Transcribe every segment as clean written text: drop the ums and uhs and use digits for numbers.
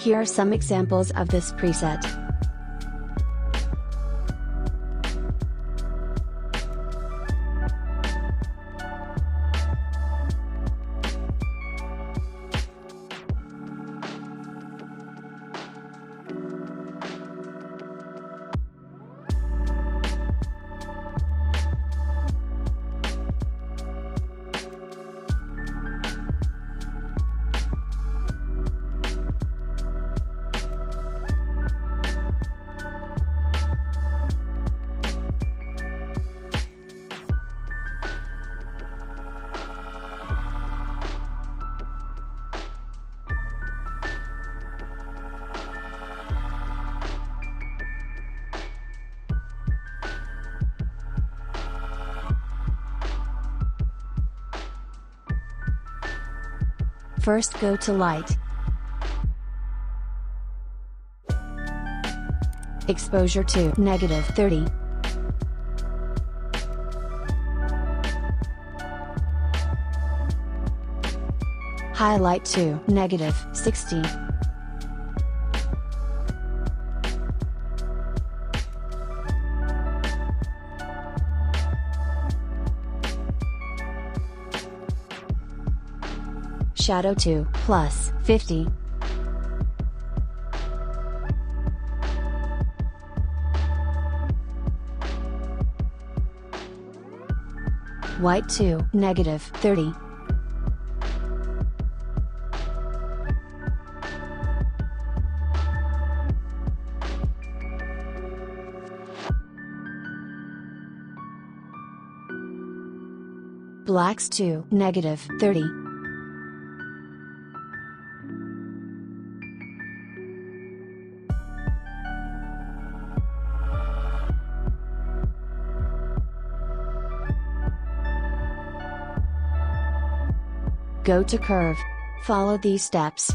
Here are some examples of this preset. First go to Light. Exposure to -30. Highlight to -60. Shadow to +50. White to -30. Blacks to -30. Go to Curve. Follow these steps.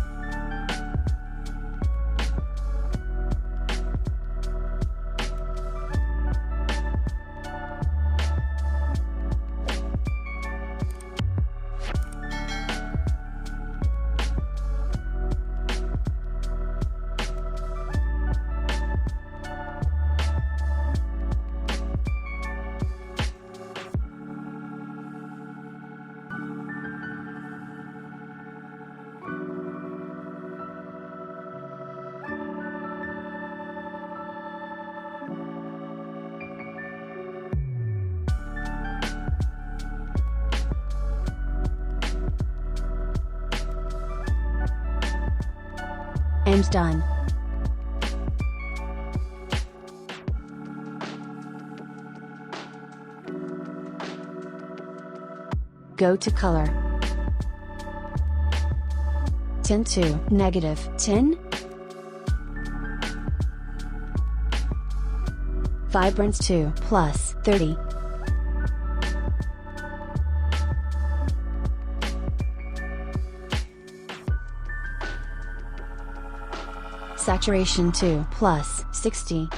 And done. Go to Color. Tint to -10. Vibrance to +30. Saturation to +60.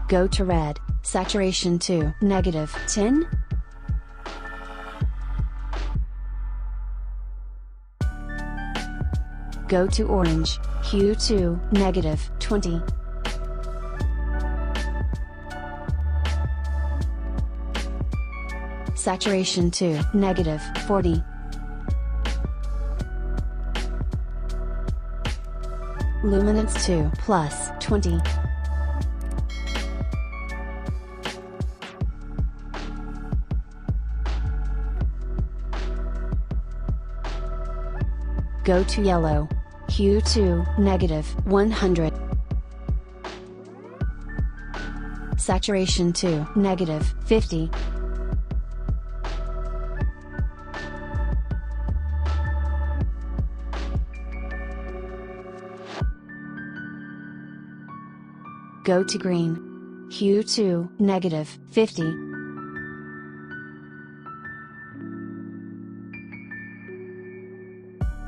Go to Red. Saturation to -10. Go to Orange. Hue to -20. Saturation to -40. Luminance to +20. Go to Yellow. Hue to -100. Saturation to -50. Go to Green. Hue to -50.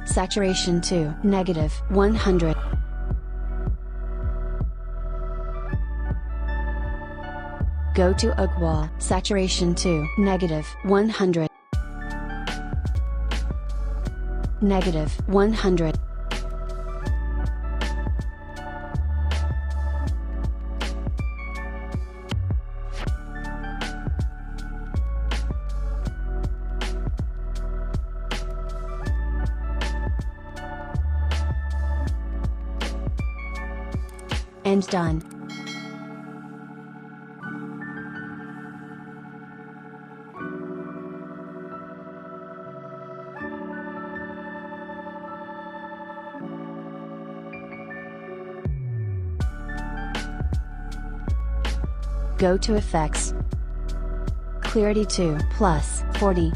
Saturation to -100. Go to oak wall, saturation to -100. -100. And done. Go to Effects. Clarity to +40.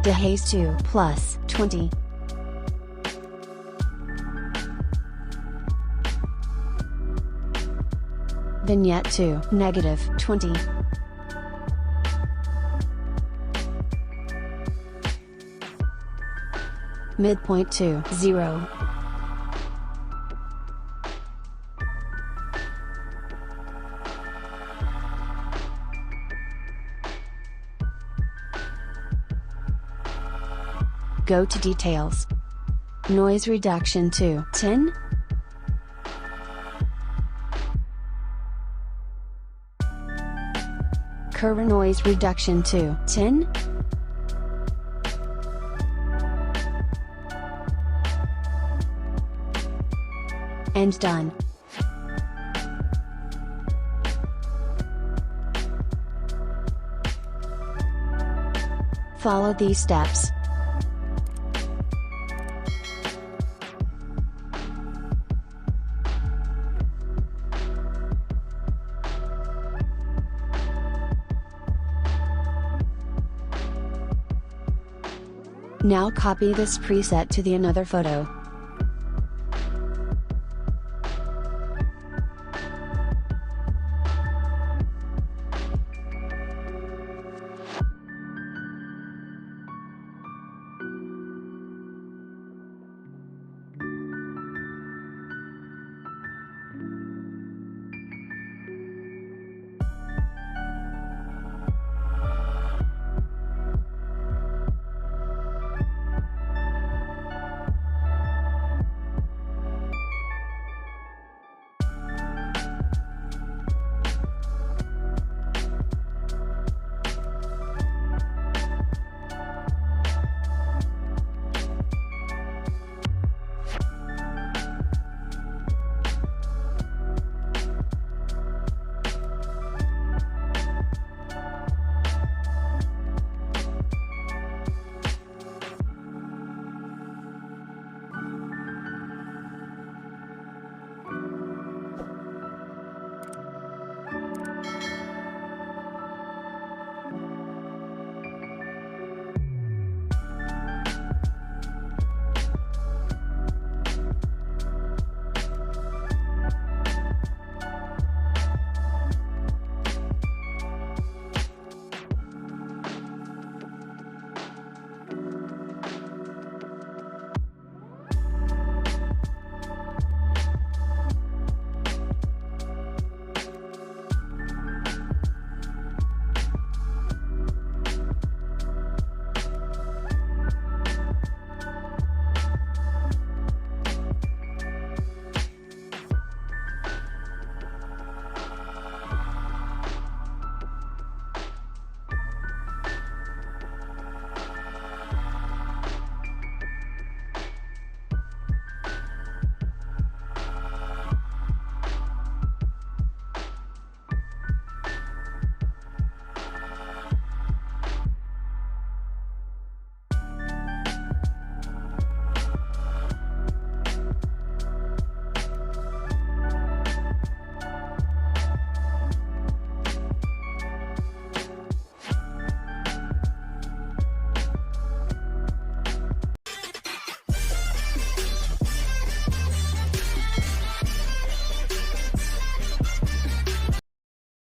Dehaze to +20. Vignette to -20. Midpoint to 0. Go to Details. Noise reduction to 10. Curve noise reduction to 10. And done. Follow these steps. Now copy this preset to the another photo.